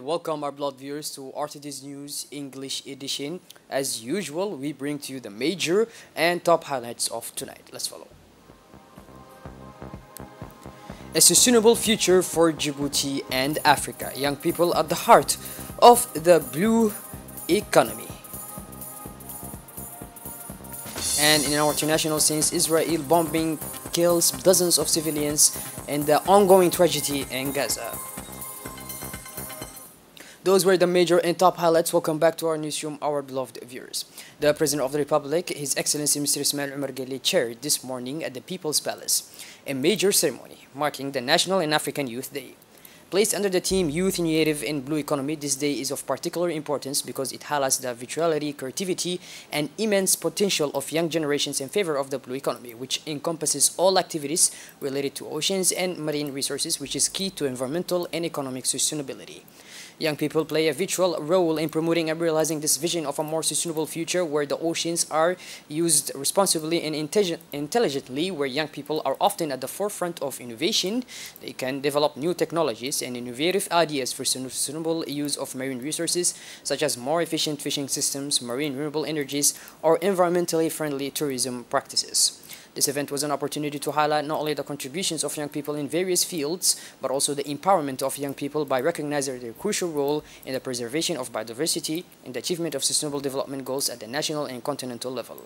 welcome our blood viewers to RTD's News English edition. As usual, we bring to you the major and top highlights of tonight. Let's follow. A sustainable future for Djibouti and Africa. Young people at the heart of the blue economy. And in our international scenes, Israel bombing kills dozens of civilians and the ongoing tragedy in Gaza. Those were the major and top highlights. Welcome back to our newsroom, our beloved viewers. The President of the Republic, His Excellency Mr. Ismail Omar Guelleh, chaired this morning at the People's Palace a major ceremony marking the National and African Youth Day. Placed under the theme Youth Initiative in Blue Economy, this day is of particular importance because it highlights the vitality, creativity, and immense potential of young generations in favor of the blue economy, which encompasses all activities related to oceans and marine resources, which is key to environmental and economic sustainability. Young people play a vital role in promoting and realizing this vision of a more sustainable future where the oceans are used responsibly and intelligently, where young people are often at the forefront of innovation. They can develop new technologies and innovative ideas for sustainable use of marine resources, such as more efficient fishing systems, marine renewable energies, or environmentally friendly tourism practices. This event was an opportunity to highlight not only the contributions of young people in various fields, but also the empowerment of young people by recognizing their crucial role in the preservation of biodiversity and the achievement of sustainable development goals at the national and continental level.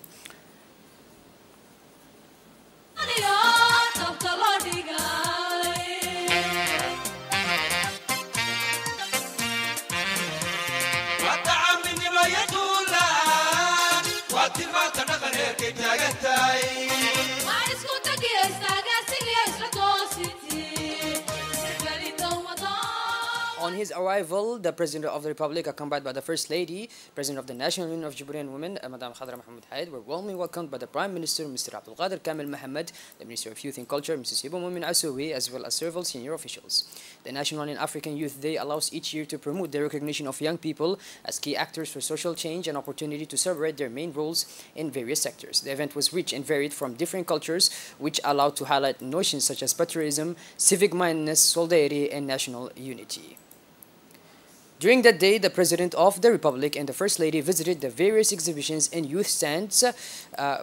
On his arrival, the President of the Republic, accompanied by the First Lady, President of the National Union of Djiboutian Women, Madame Khadra Mohamed Haid, were warmly welcomed by the Prime Minister, Mr. Abdul Qadir Kamel Mohammed, the Minister of Youth and Culture, Mrs. Hiba Mumin Asoui, as well as several senior officials. The National and African Youth Day allows each year to promote the recognition of young people as key actors for social change and opportunity to celebrate their main roles in various sectors. The event was rich and varied from different cultures, which allowed to highlight notions such as patriotism, civic-mindedness, solidarity, and national unity. During that day, the President of the Republic and the First Lady visited the various exhibitions and youth stands,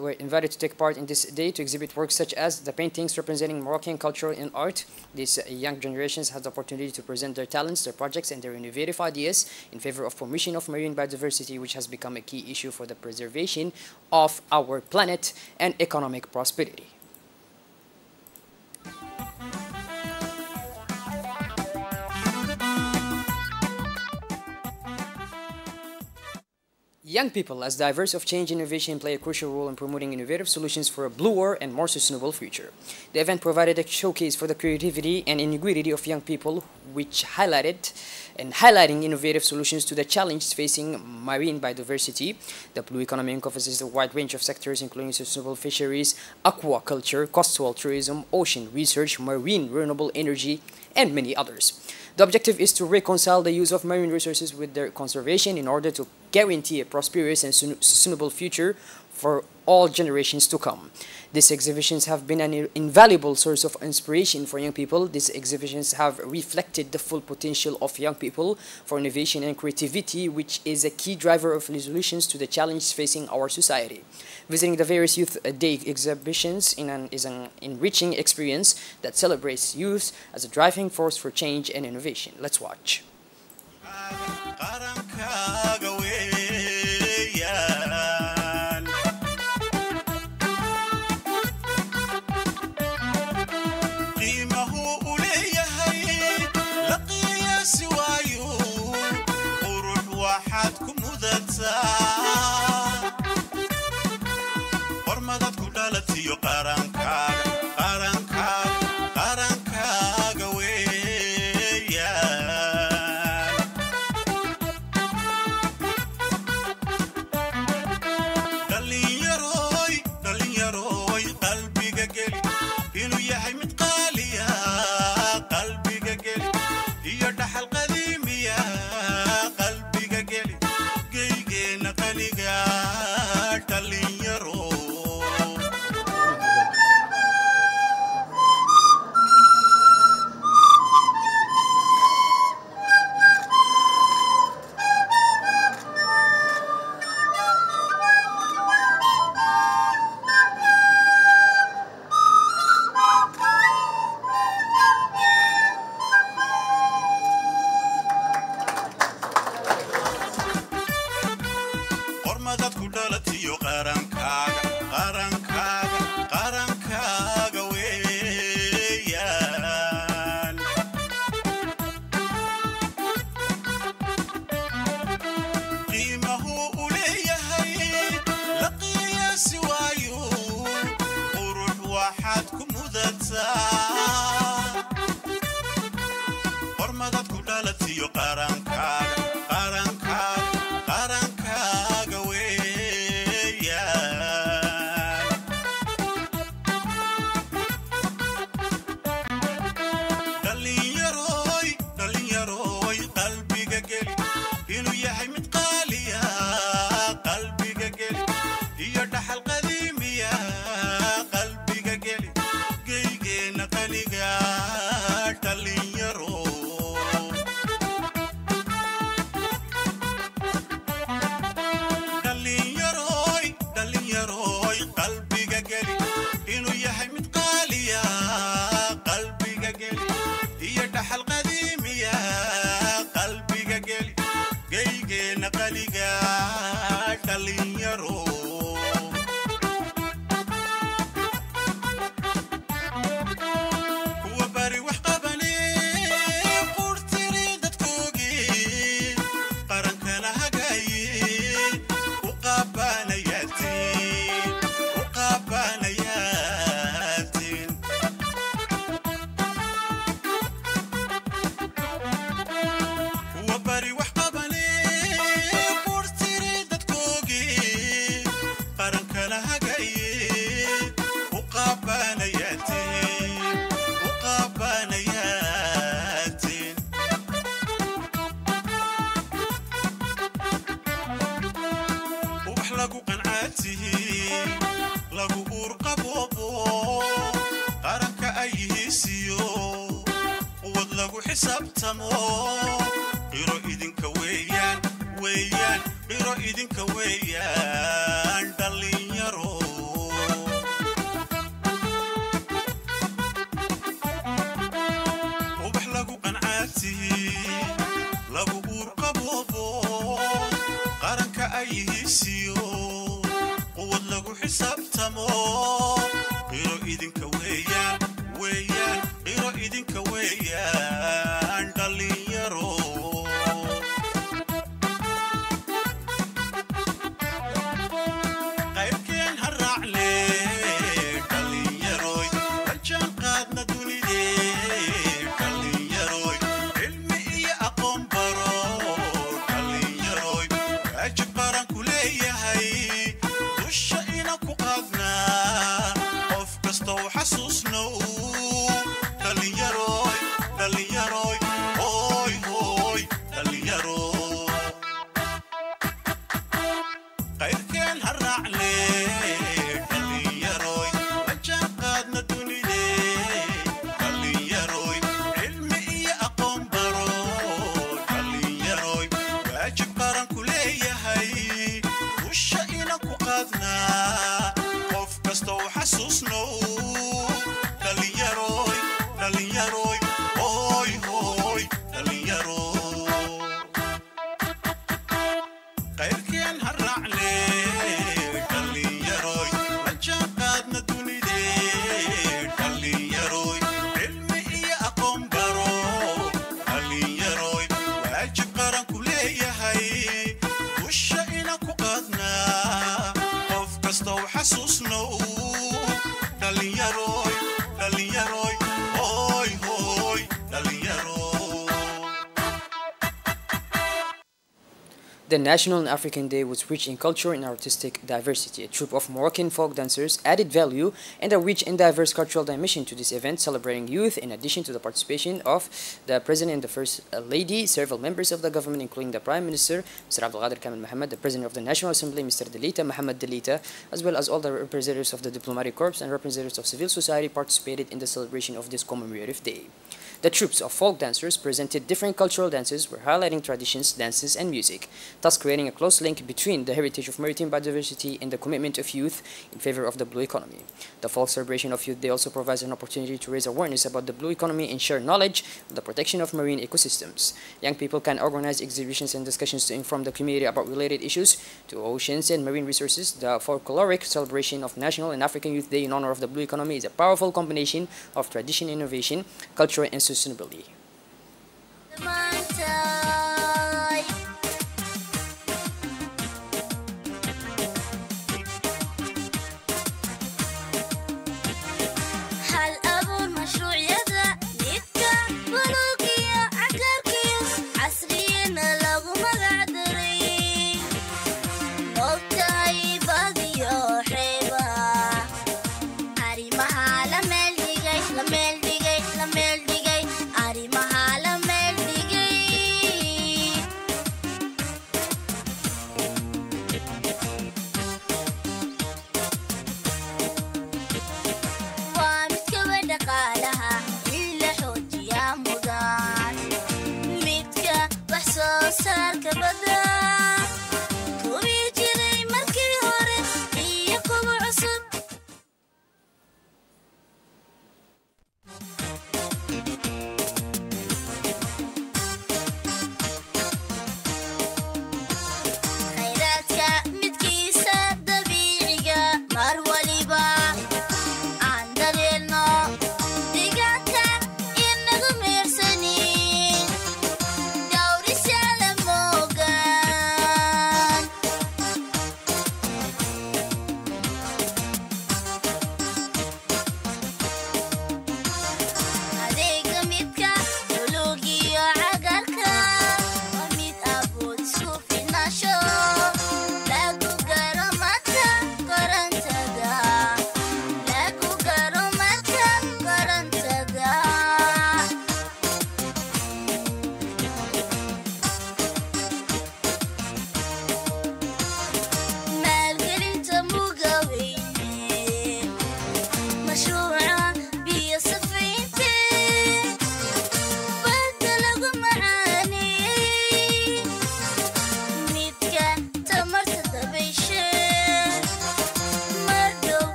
were invited to take part in this day to exhibit works such as the paintings representing Moroccan culture and art. These young generations had the opportunity to present their talents, their projects, and their innovative ideas in favor of promotion of marine biodiversity, which has become a key issue for the preservation of our planet and economic prosperity. Young people, as diverse of change and innovation, play a crucial role in promoting innovative solutions for a bluer and more sustainable future. The event provided a showcase for the creativity and ingenuity of young people, which highlighting innovative solutions to the challenges facing marine biodiversity. The blue economy encompasses a wide range of sectors, including sustainable fisheries, aquaculture, coastal tourism, ocean research, marine renewable energy, and many others. The objective is to reconcile the use of marine resources with their conservation in order to guarantee a prosperous and sustainable future for all generations to come. These exhibitions have been an invaluable source of inspiration for young people. These exhibitions have reflected the full potential of young people for innovation and creativity, which is a key driver of resolutions to the challenges facing our society. Visiting the various Youth Day exhibitions is an enriching experience that celebrates youth as a driving force for change and innovation. Let's watch. hormadad ku dhalatiyo qarankaaga weeyaan qiimahu u leeyahay la qiyaasi waayo qurux waxaad ku mudataa hormadad ku dhalatiyo qarankaaga weeyaan dhalinyaroy qalbiga geli inuu yahay mid qaaliya qalbiga geli iyo dhaxal qadiimiya qalbiga geli geygeena qaliga dhalinyaro qalbiga geli inuu yahay mid qaaliya qalbiga geli iyo dhaxal qadiimiya qalbiga geli geygeena qaliga dhalinyaro kuwa bari wax qabane qurtiri dadkoogii qarankana hagaye u qaabanayatiin kuwa bari wax qabane qurtiri dadkoogii qarankana hagaye u qaabanayatiin wax lagu qancaatihiin lagu urqaboobo qaranka ay yihiisiyo quwad lagu xisaabtamo qiro idinka weeyaan dhalinyaro wax lagu qancaatihiin lagu urqaboobo qaranka ay yihiisiyo quwad lagu xisaabtamo qiro idinka weeyaan dhalinyaro qaybkeen ha raacle dhalinyaroy rajaan qaadna dunidee dhalinyaroy cilmi iyo aqoon baro dhalinyaroy waajib qaranku leeyahay dusha ina ku qaadnaa qof kastoo xasuusnow dhalinyaroy hooy dhalinyaro qayrkeen ha raacle dhalinyaroy rajaan qaadna dunidee dhalinyaroy cilmi iyo aqoon baro dhalinyaroy waajib qaranku leeyahay dusha ina ku qaadnaa qof kastoo xasuusnow dhalinyaroy hooy dhalinyaro qayrkeen ha raacle dhalinyaroy rajaan qaadna dunidee dhalinyaroy cilmi iyo aqoon baro dhalinyaroy waajib qaranku leeyahay dusha ina ku qaadnaa qof kastoo xasuusnow dhalinyaroy hooy dhalinyaro. The National and African Day was rich in culture and artistic diversity. A troupe of Moroccan folk dancers added value and a rich and diverse cultural dimension to this event, celebrating youth in addition to the participation of the President and the First Lady, several members of the government, including the Prime Minister, Mr. Abdelkader Kamel Mohammed, the President of the National Assembly, Mr. Delita Mohammed Delita, as well as all the representatives of the diplomatic corps and representatives of civil society participated in the celebration of this commemorative day. The troops of folk dancers presented different cultural dances, were highlighting traditions, dances, and music, thus creating a close link between the heritage of maritime biodiversity and the commitment of youth in favor of the blue economy. The Fall Celebration of Youth Day also provides an opportunity to raise awareness about the blue economy and share knowledge of the protection of marine ecosystems. Young people can organize exhibitions and discussions to inform the community about related issues to oceans and marine resources. The folkloric celebration of National and African Youth Day in honor of the blue economy is a powerful combination of tradition, innovation, culture, and sustainability.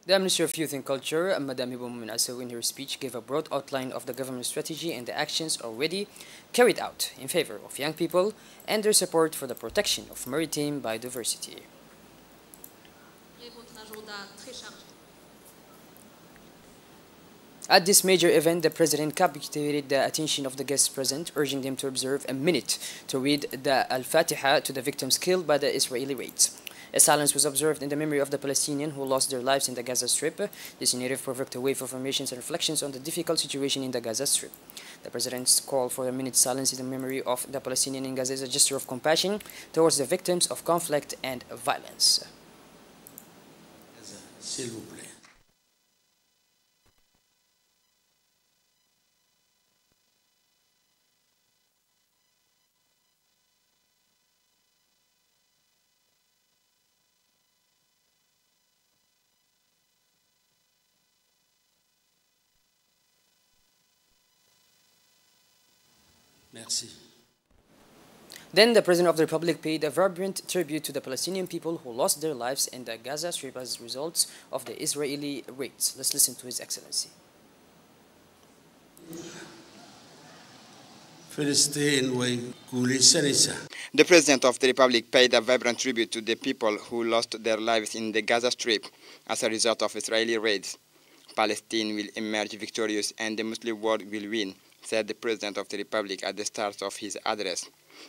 The Minister of Youth and Culture, Madam Hiba Mumin Asawi, in her speech gave a broad outline of the government strategy and the actions already carried out in favor of young people and their support for the protection of maritime biodiversity. At this major event, the president captivated the attention of the guests present, urging them to observe a minute to read the Al-Fatiha to the victims killed by the Israeli raids. A silence was observed in the memory of the Palestinians who lost their lives in the Gaza Strip. This narrative provoked a wave of affirmations and reflections on the difficult situation in the Gaza Strip. The president's call for a minute's silence in the memory of the Palestinians in Gaza is a gesture of compassion towards the victims of conflict and violence. S'il vous plaît. Merci. Then the President of the Republic paid a vibrant tribute to the Palestinian people who lost their lives in the Gaza Strip as a result of the Israeli raids. Let's listen to His Excellency. The President of the Republic paid a vibrant tribute to the people who lost their lives in the Gaza Strip as a result of Israeli raids. Palestine will emerge victorious and the Muslim world will win, said the President of the Republic at the start of his address.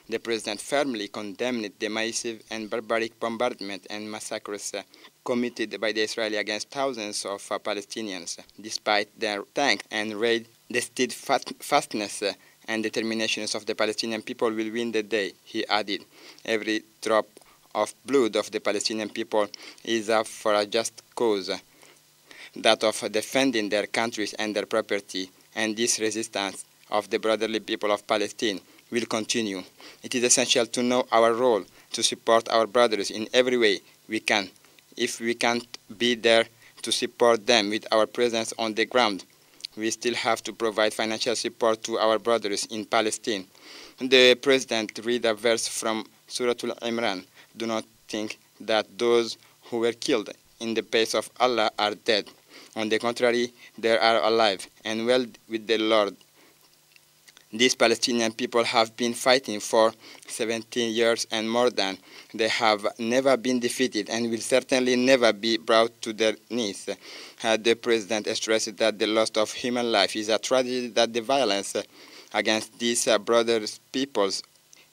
The President firmly condemned the massive and barbaric bombardment and massacres committed by the Israelis against thousands of Palestinians. Despite their tank and raid, the steadfastness and determinations of the Palestinian people will win the day, he added. Every drop of blood of the Palestinian people is up for a just cause, that of defending their countries and their property, and this resistance of the brotherly people of Palestine will continue. It is essential to know our role, to support our brothers in every way we can. If we can't be there to support them with our presence on the ground, we still have to provide financial support to our brothers in Palestine. The President read a verse from Surah Al-Imran. Do not think that those who were killed in the path of Allah are dead. On the contrary, they are alive and well with the Lord. These Palestinian people have been fighting for 17 years and more than. They have never been defeated and will certainly never be brought to their knees. The President stressed that the loss of human life is a tragedy, that the violence against these brothers' peoples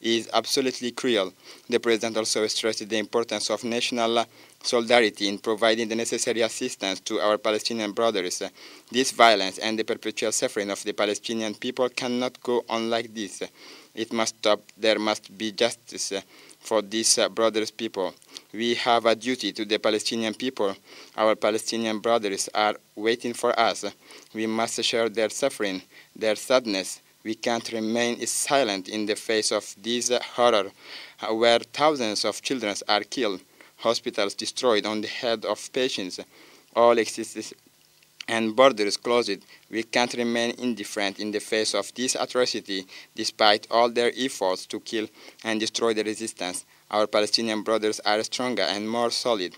is absolutely cruel. The President also stressed the importance of national solidarity in providing the necessary assistance to our Palestinian brothers. This violence and the perpetual suffering of the Palestinian people cannot go on like this. It must stop. There must be justice for these brothers' people. We have a duty to the Palestinian people. Our Palestinian brothers are waiting for us. We must share their suffering, their sadness. We can't remain silent in the face of this horror, where thousands of children are killed, hospitals destroyed on the head of patients, all existence and borders closed. We can't remain indifferent in the face of this atrocity, despite all their efforts to kill and destroy the resistance. Our Palestinian brothers are stronger and more solid.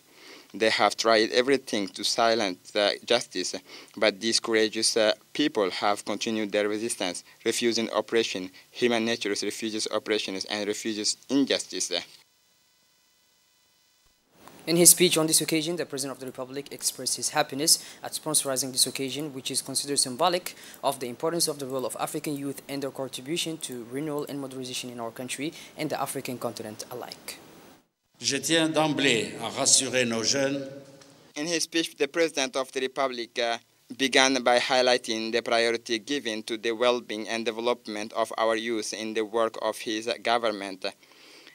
They have tried everything to silence justice, but these courageous people have continued their resistance, refusing oppression. Human nature refuses oppressions and refuses injustice. In his speech on this occasion, the President of the Republic expressed his happiness at sponsoring this occasion, which is considered symbolic of the importance of the role of African youth and their contribution to renewal and modernization in our country and the African continent alike. Je tiens d'emblée à rassurer nos jeunes. In his speech, the President of the Republic began by highlighting the priority given to the well-being and development of our youth in the work of his government.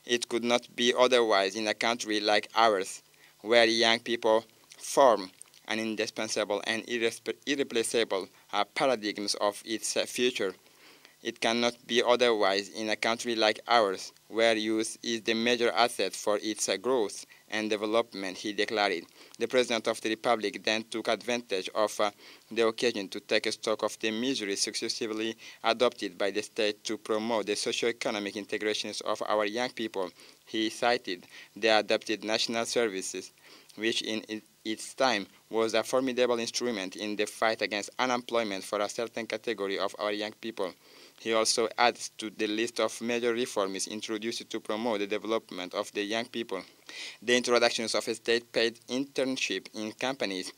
It could not be otherwise in a country like ours, where young people form an indispensable and irreplaceable paradigms of its future. It cannot be otherwise in a country like ours, where youth is the major asset for its growth and development, he declared. The President of the Republic then took advantage of the occasion to take stock of the measures successively adopted by the state to promote the socio-economic integrations of our young people. He cited the adopted national services, which in its time was a formidable instrument in the fight against unemployment for a certain category of our young people. He also adds to the list of major reforms introduced to promote the development of the young people the introductions of a state-paid internship in companies,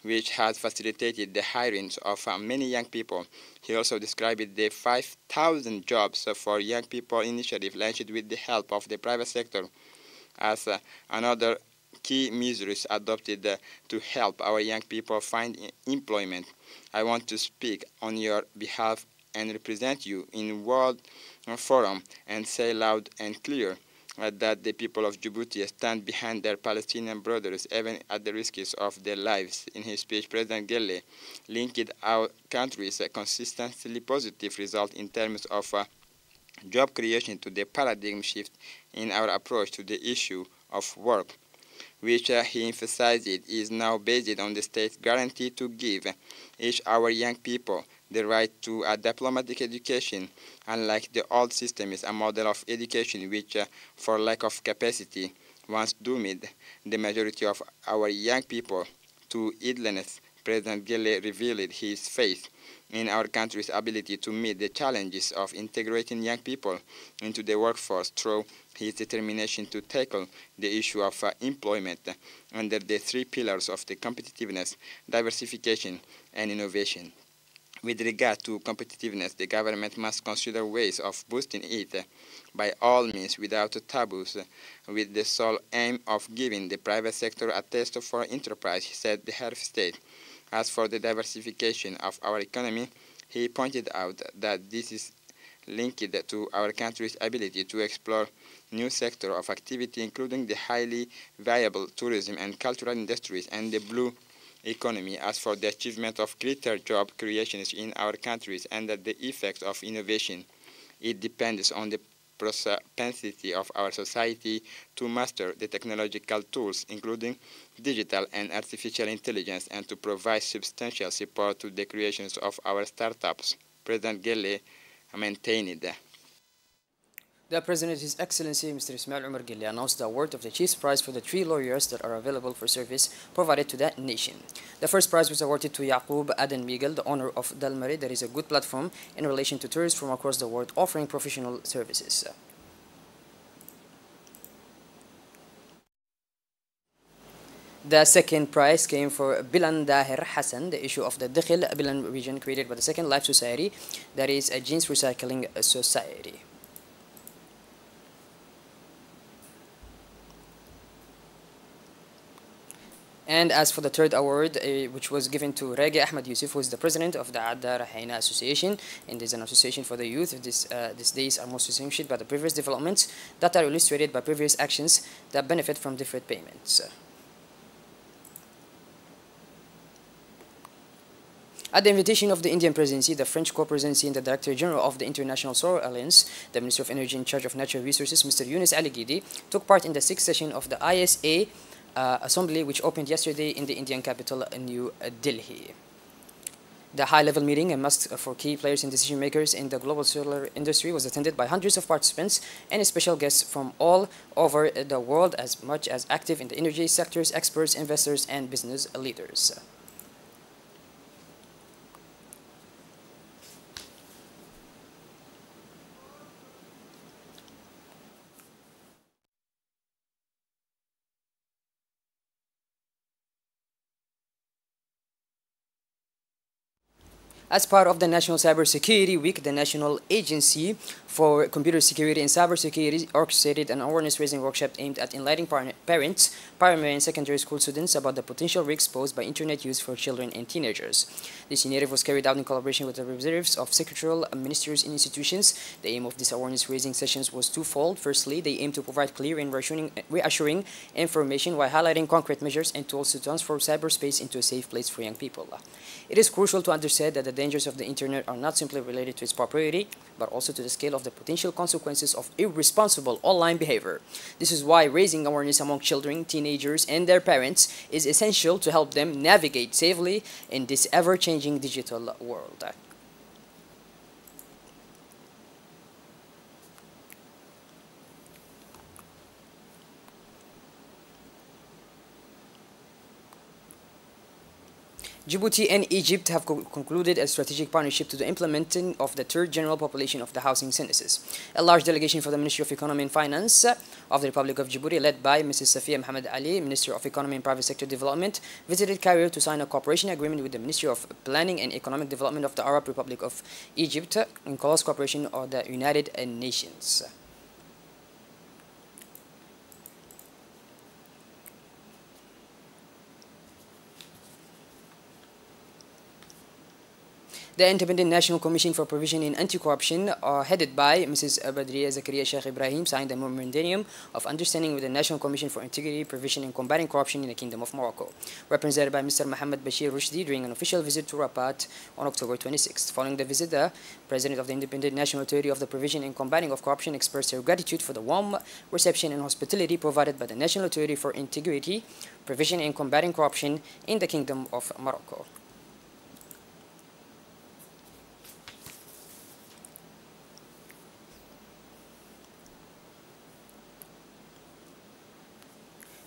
which has facilitated the hiring of many young people. He also described the 5,000 jobs for young people initiative launched with the help of the private sector as another key measures adopted to help our young people find employment. I want to speak on your behalf and represent you in World Forum and say loud and clear that the people of Djibouti stand behind their Palestinian brothers even at the risks of their lives. In his speech, President Gelle linked our country's consistently positive result in terms of job creation to the paradigm shift in our approach to the issue of work, which he emphasized is now based on the state's guarantee to give each our young people the right to a diplomatic education. Unlike the old system, is a model of education which, for lack of capacity, once doomed the majority of our young people to idleness. President Gelle revealed his faith in our country's ability to meet the challenges of integrating young people into the workforce through his determination to tackle the issue of employment under the three pillars of the competitiveness, diversification, and innovation. With regard to competitiveness, the government must consider ways of boosting it by all means without taboos, with the sole aim of giving the private sector a taste for enterprise, said the head of state. As for the diversification of our economy, he pointed out that this is linked to our country's ability to explore new sectors of activity, including the highly viable tourism and cultural industries and the blue economy. As for the achievement of greater job creations in our countries and the effects of innovation, it depends on the propensity of our society to master the technological tools, including digital and artificial intelligence, and to provide substantial support to the creations of our startups. President Gelle maintained. The President, His Excellency Mr. Ismail Omar Guelleh, announced the award of the Chief's Prize for the 3 lawyers that are available for service provided to the nation. The first prize was awarded to Yaqub Aden Miguel, the owner of Dalmari. That is a good platform in relation to tourists from across the world offering professional services. The second prize came for Bilan Dahir Hassan, the issue of the Dakhil Bilan region created by the Second Life Society, that is a jeans recycling society. And as for the third award, which was given to Ragi Ahmed Yusuf, who is the president of the Adda Rahina Association, and is an association for the youth. These days are most distinguished by the previous developments that are illustrated by previous actions that benefit from different payments. At the invitation of the Indian Presidency, the French Co-Presidency, and the Director General of the International Solar Alliance, the Minister of Energy in charge of Natural Resources, Mr. Yunus Ali Gidi, took part in the 6th session of the ISA Assembly, which opened yesterday in the Indian capital, New Delhi. The high-level meeting, a must for key players and decision-makers in the global solar industry, was attended by hundreds of participants and special guests from all over the world, as much as active in the energy sectors, experts, investors, and business leaders. As part of the National Cybersecurity Week, the National Agency for Computer Security and Cybersecurity orchestrated an awareness-raising workshop aimed at enlightening parents, primary and secondary school students about the potential risks posed by internet use for children and teenagers. This initiative was carried out in collaboration with the representatives of secretarial ministries and institutions. The aim of these awareness-raising sessions was twofold. Firstly, they aim to provide clear and reassuring information while highlighting concrete measures and tools to transform cyberspace into a safe place for young people. It is crucial to understand that the dangers of the internet are not simply related to its propriety, but also to the scale of the potential consequences of irresponsible online behavior. This is why raising awareness among children, teenagers, and their parents is essential to help them navigate safely in this ever-changing digital world. Djibouti and Egypt have concluded a strategic partnership to the implementing of the third general population of the housing census. A large delegation from the Ministry of Economy and Finance of the Republic of Djibouti, led by Mrs. Safia Mohamed Ali, Minister of Economy and Private Sector Development, visited Cairo to sign a cooperation agreement with the Ministry of Planning and Economic Development of the Arab Republic of Egypt in close cooperation of the United Nations. The Independent National Commission for Provision in Anti-Corruption, headed by Mrs. Badriya Zakaria Sheikh Ibrahim, signed a memorandum of understanding with the National Commission for Integrity, Prevention and Combating Corruption in the Kingdom of Morocco, represented by Mr. Mohammed Bashir Rushdi during an official visit to Rabat on October 26th. Following the visit, the President of the Independent National Authority of the Prevention and Combating of Corruption expressed her gratitude for the warm reception and hospitality provided by the National Authority for Integrity, Prevention and Combating Corruption in the Kingdom of Morocco.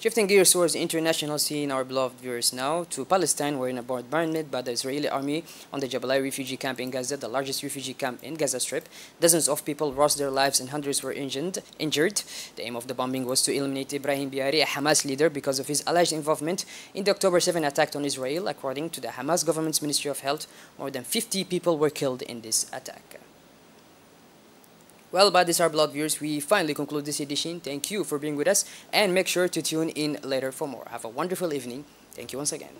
Shifting gears towards the international scene, our beloved viewers now, to Palestine, where in a bombardment by the Israeli army on the Jabalia refugee camp in Gaza, the largest refugee camp in Gaza Strip, dozens of people lost their lives and hundreds were injured. The aim of the bombing was to eliminate Ibrahim Biari, a Hamas leader, because of his alleged involvement in the October 7 attack on Israel. According to the Hamas government's Ministry of Health, more than 50 people were killed in this attack. Well, by this, our beloved viewers, we finally conclude this edition. Thank you for being with us, and make sure to tune in later for more. Have a wonderful evening. Thank you once again.